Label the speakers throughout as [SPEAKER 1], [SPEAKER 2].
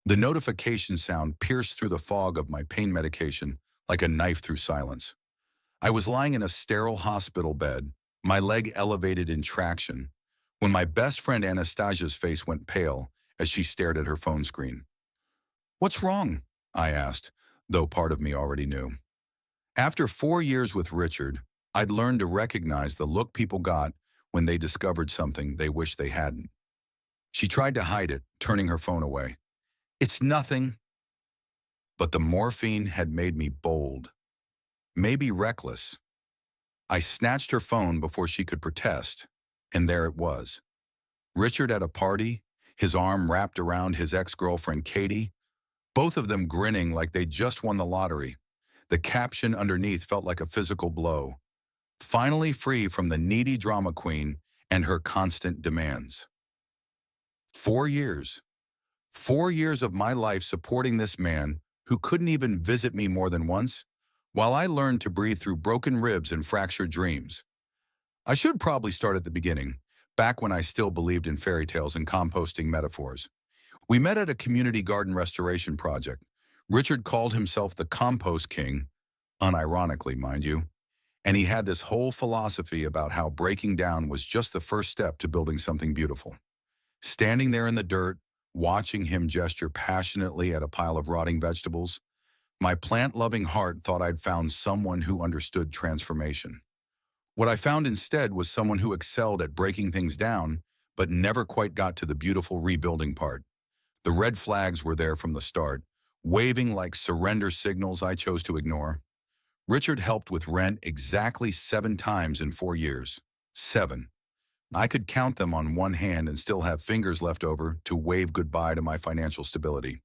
[SPEAKER 1] The notification sound pierced through the fog of my pain medication like a knife through silence. I was lying in a sterile hospital bed, my leg elevated in traction, when my best friend Anastasia's face went pale as she stared at her phone screen. "What's wrong?" I asked, though part of me already knew. After 4 years with Richard, I'd learned to recognize the look people got when they discovered something they wished they hadn't. She tried to hide it, turning her phone away. "It's nothing." But the morphine had made me bold, maybe reckless. I snatched her phone before she could protest, and there it was. Richard at a party, his arm wrapped around his ex-girlfriend Katie, both of them grinning like they'd just won the lottery. The caption underneath felt like a physical blow. "Finally free from the needy drama queen and her constant demands." 4 years. 4 years of my life supporting this man who couldn't even visit me more than once, while I learned to breathe through broken ribs and fractured dreams. I should probably start at the beginning, back when I still believed in fairy tales and composting metaphors. We met at a community garden restoration project. Richard called himself the Compost King, unironically, mind you, and he had this whole philosophy about how breaking down was just the first step to building something beautiful. Standing there in the dirt, watching him gesture passionately at a pile of rotting vegetables, my plant-loving heart thought I'd found someone who understood transformation. What I found instead was someone who excelled at breaking things down, but never quite got to the beautiful rebuilding part. The red flags were there from the start, waving like surrender signals I chose to ignore. Richard helped with rent exactly 7 times in 4 years. 7. I could count them on one hand and still have fingers left over to wave goodbye to my financial stability.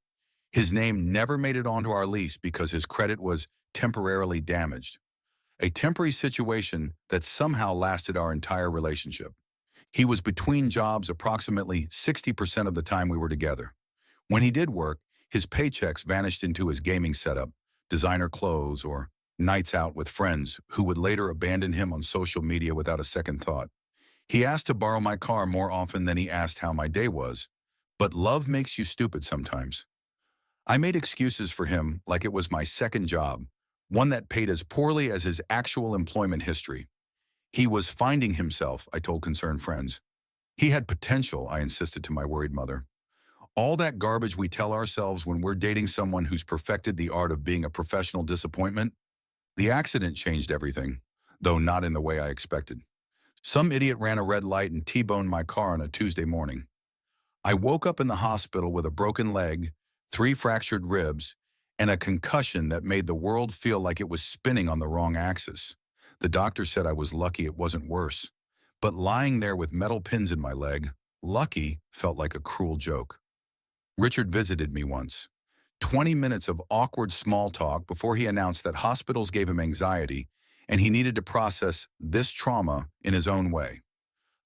[SPEAKER 1] His name never made it onto our lease because his credit was temporarily damaged. A temporary situation that somehow lasted our entire relationship. He was between jobs approximately 60% of the time we were together. When he did work, his paychecks vanished into his gaming setup, designer clothes, or nights out with friends who would later abandon him on social media without a second thought. He asked to borrow my car more often than he asked how my day was. But love makes you stupid sometimes. I made excuses for him like it was my second job, one that paid as poorly as his actual employment history. He was finding himself, I told concerned friends. He had potential, I insisted to my worried mother. All that garbage we tell ourselves when we're dating someone who's perfected the art of being a professional disappointment. The accident changed everything, though not in the way I expected. Some idiot ran a red light and T-boned my car on a Tuesday morning. I woke up in the hospital with a broken leg, 3 fractured ribs, and a concussion that made the world feel like it was spinning on the wrong axis. The doctor said I was lucky it wasn't worse. But lying there with metal pins in my leg, lucky felt like a cruel joke. Richard visited me once. 20 minutes of awkward small talk before he announced that hospitals gave him anxiety and he needed to process this trauma in his own way.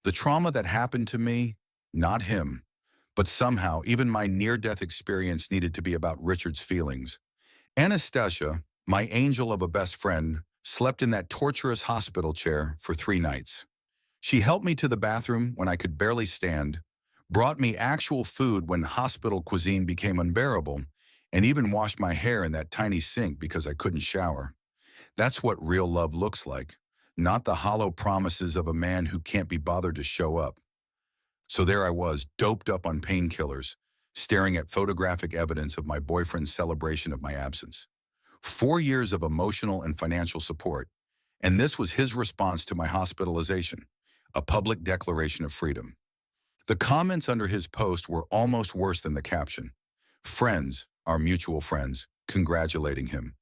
[SPEAKER 1] The trauma that happened to me, not him. But somehow, even my near-death experience needed to be about Richard's feelings. Anastasia, my angel of a best friend, slept in that torturous hospital chair for 3 nights. She helped me to the bathroom when I could barely stand, brought me actual food when hospital cuisine became unbearable, and even washed my hair in that tiny sink because I couldn't shower. That's what real love looks like, not the hollow promises of a man who can't be bothered to show up. So there I was, doped up on painkillers, staring at photographic evidence of my boyfriend's celebration of my absence. 4 years of emotional and financial support, and this was his response to my hospitalization, a public declaration of freedom. The comments under his post were almost worse than the caption. Friends, our mutual friends, congratulating him.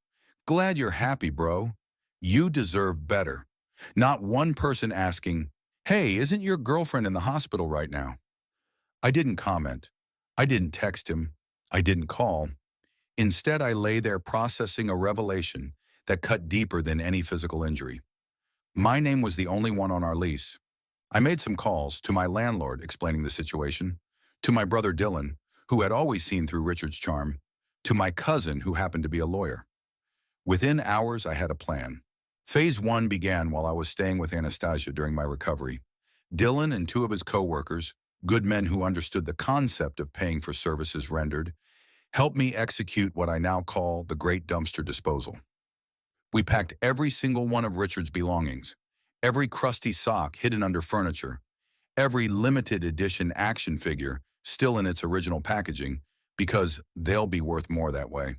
[SPEAKER 1] "Glad you're happy, bro. You deserve better." Not one person asking, "Hey, isn't your girlfriend in the hospital right now?" I didn't comment. I didn't text him. I didn't call. Instead, I lay there processing a revelation that cut deeper than any physical injury. My name was the only one on our lease. I made some calls to my landlord explaining the situation, to my brother Dylan, who had always seen through Richard's charm, to my cousin who happened to be a lawyer. Within hours, I had a plan. Phase 1 began while I was staying with Anastasia during my recovery. Dylan and 2 of his co-workers, good men who understood the concept of paying for services rendered, helped me execute what I now call the Great Dumpster Disposal. We packed every single one of Richard's belongings, every crusty sock hidden under furniture, every limited edition action figure still in its original packaging, because they'll be worth more that way.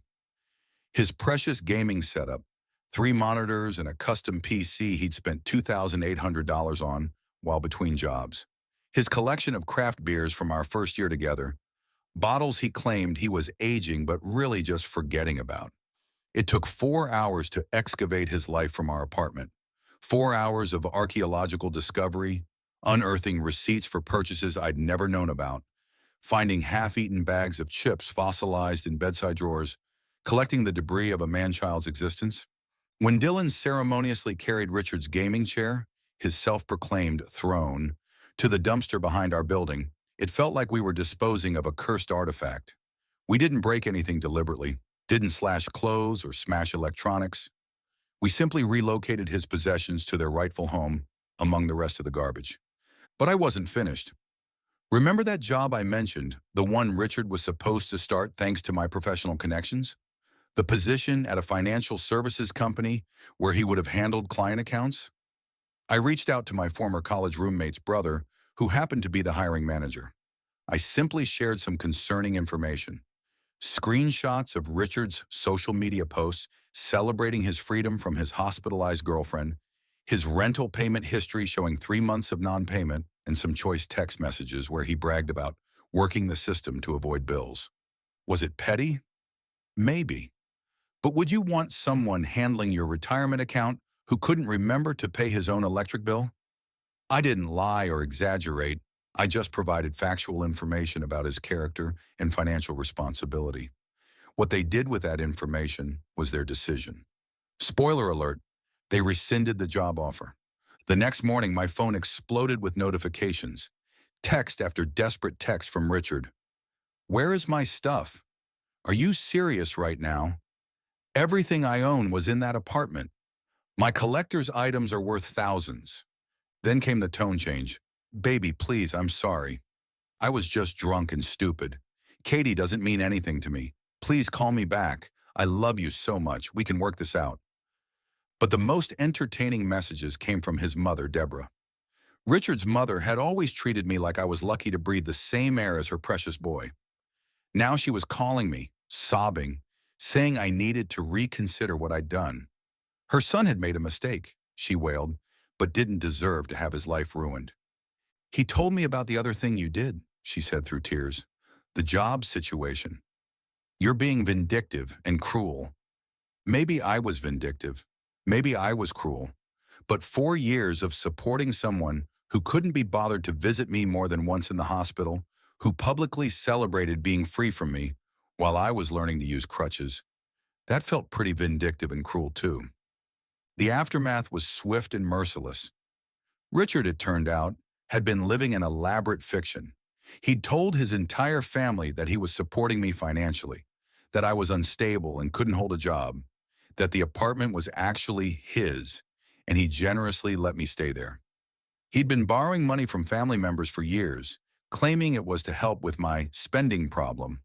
[SPEAKER 1] His precious gaming setup, 3 monitors and a custom PC he'd spent $2,800 on while between jobs. His collection of craft beers from our first year together, bottles he claimed he was aging but really just forgetting about. It took 4 hours to excavate his life from our apartment. 4 hours of archaeological discovery, unearthing receipts for purchases I'd never known about, finding half-eaten bags of chips fossilized in bedside drawers, collecting the debris of a man-child's existence. When Dylan ceremoniously carried Richard's gaming chair, his self-proclaimed throne, to the dumpster behind our building, it felt like we were disposing of a cursed artifact. We didn't break anything deliberately, didn't slash clothes or smash electronics. We simply relocated his possessions to their rightful home among the rest of the garbage. But I wasn't finished. Remember that job I mentioned, the one Richard was supposed to start thanks to my professional connections? The position at a financial services company where he would have handled client accounts? I reached out to my former college roommate's brother, who happened to be the hiring manager. I simply shared some concerning information. Screenshots of Richard's social media posts celebrating his freedom from his hospitalized girlfriend, his rental payment history showing 3 months of non-payment, and some choice text messages where he bragged about working the system to avoid bills. Was it petty? Maybe. But would you want someone handling your retirement account who couldn't remember to pay his own electric bill? I didn't lie or exaggerate. I just provided factual information about his character and financial responsibility. What they did with that information was their decision. Spoiler alert, they rescinded the job offer. The next morning, my phone exploded with notifications. Text after desperate text from Richard. "Where is my stuff? Are you serious right now? Everything I own was in that apartment. My collector's items are worth thousands." Then came the tone change. "Baby, please, I'm sorry. I was just drunk and stupid. Katie doesn't mean anything to me. Please call me back. I love you so much. We can work this out." But the most entertaining messages came from his mother, Deborah. Richard's mother had always treated me like I was lucky to breathe the same air as her precious boy. Now she was calling me, sobbing, saying I needed to reconsider what I'd done. Her son had made a mistake, she wailed, but didn't deserve to have his life ruined. "He told me about the other thing you did," she said through tears. "The job situation. You're being vindictive and cruel." Maybe I was vindictive. Maybe I was cruel. But 4 years of supporting someone who couldn't be bothered to visit me more than once in the hospital, who publicly celebrated being free from me while I was learning to use crutches, that felt pretty vindictive and cruel too. The aftermath was swift and merciless. Richard, it turned out, had been living an elaborate fiction. He'd told his entire family that he was supporting me financially, that I was unstable and couldn't hold a job, that the apartment was actually his, and he generously let me stay there. He'd been borrowing money from family members for years, claiming it was to help with my spending problem.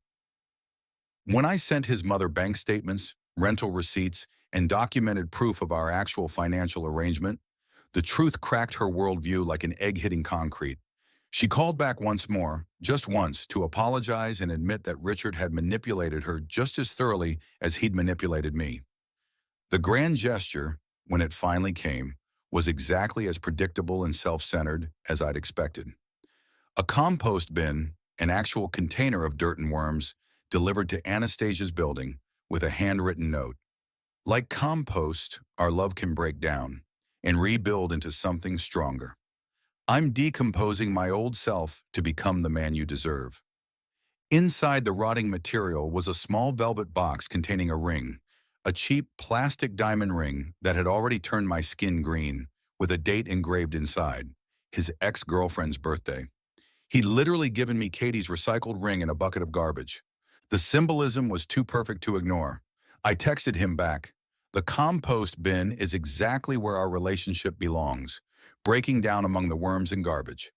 [SPEAKER 1] When I sent his mother bank statements, rental receipts, and documented proof of our actual financial arrangement, the truth cracked her worldview like an egg hitting concrete. She called back once more, just once, to apologize and admit that Richard had manipulated her just as thoroughly as he'd manipulated me. The grand gesture, when it finally came, was exactly as predictable and self-centered as I'd expected. A compost bin, an actual container of dirt and worms, delivered to Anastasia's building with a handwritten note. "Like compost, our love can break down and rebuild into something stronger. I'm decomposing my old self to become the man you deserve." Inside the rotting material was a small velvet box containing a ring, a cheap plastic diamond ring that had already turned my skin green, with a date engraved inside, his ex-girlfriend's birthday. He'd literally given me Katie's recycled ring in a bucket of garbage. The symbolism was too perfect to ignore. I texted him back. "The compost bin is exactly where our relationship belongs, breaking down among the worms and garbage."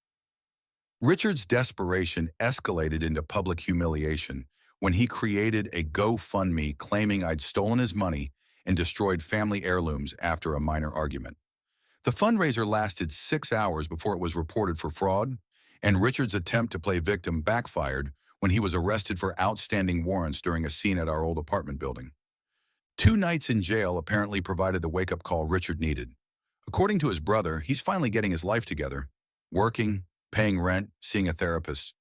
[SPEAKER 1] Richard's desperation escalated into public humiliation when he created a GoFundMe claiming I'd stolen his money and destroyed family heirlooms after a minor argument. The fundraiser lasted 6 hours before it was reported for fraud, and Richard's attempt to play victim backfired when he was arrested for outstanding warrants during a scene at our old apartment building. 2 nights in jail apparently provided the wake-up call Richard needed. According to his brother, he's finally getting his life together, working, paying rent, seeing a therapist.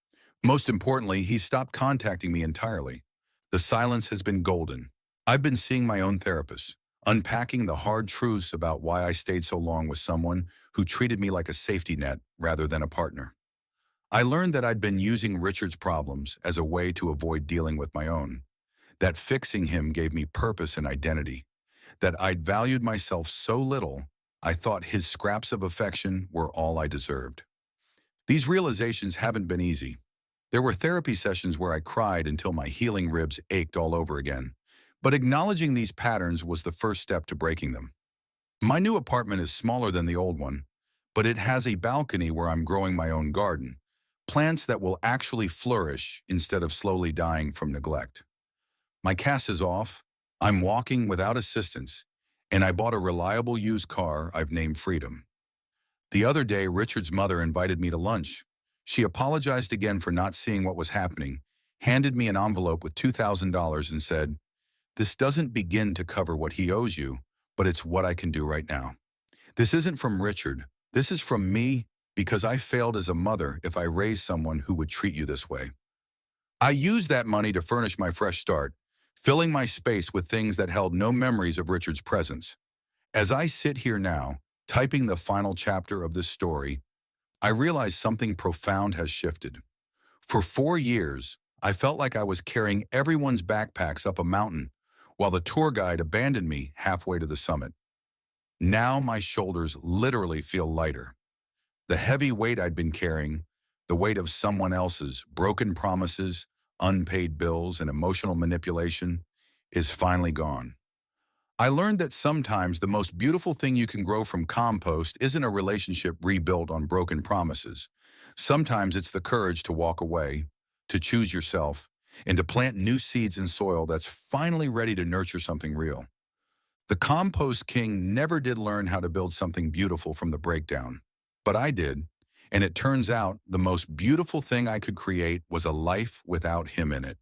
[SPEAKER 1] Most importantly, he stopped contacting me entirely. The silence has been golden. I've been seeing my own therapist, unpacking the hard truths about why I stayed so long with someone who treated me like a safety net rather than a partner. I learned that I'd been using Richard's problems as a way to avoid dealing with my own, that fixing him gave me purpose and identity, that I'd valued myself so little I thought his scraps of affection were all I deserved. These realizations haven't been easy. There were therapy sessions where I cried until my healing ribs ached all over again, but acknowledging these patterns was the first step to breaking them. My new apartment is smaller than the old one, but it has a balcony where I'm growing my own garden, plants that will actually flourish instead of slowly dying from neglect. My cast is off, I'm walking without assistance, and I bought a reliable used car I've named Freedom. The other day, Richard's mother invited me to lunch. She apologized again for not seeing what was happening, handed me an envelope with $2,000 and said, "This doesn't begin to cover what he owes you, but it's what I can do right now. This isn't from Richard. This is from me because I failed as a mother if I raised someone who would treat you this way." I used that money to furnish my fresh start, filling my space with things that held no memories of Richard's presence. As I sit here now, typing the final chapter of this story, I realize something profound has shifted. For 4 years, I felt like I was carrying everyone's backpacks up a mountain while the tour guide abandoned me halfway to the summit. Now my shoulders literally feel lighter. The heavy weight I'd been carrying, the weight of someone else's broken promises, unpaid bills, and emotional manipulation, is finally gone. I learned that sometimes the most beautiful thing you can grow from compost isn't a relationship rebuilt on broken promises. Sometimes it's the courage to walk away, to choose yourself, and to plant new seeds in soil that's finally ready to nurture something real. The compost king never did learn how to build something beautiful from the breakdown, but I did, and it turns out the most beautiful thing I could create was a life without him in it.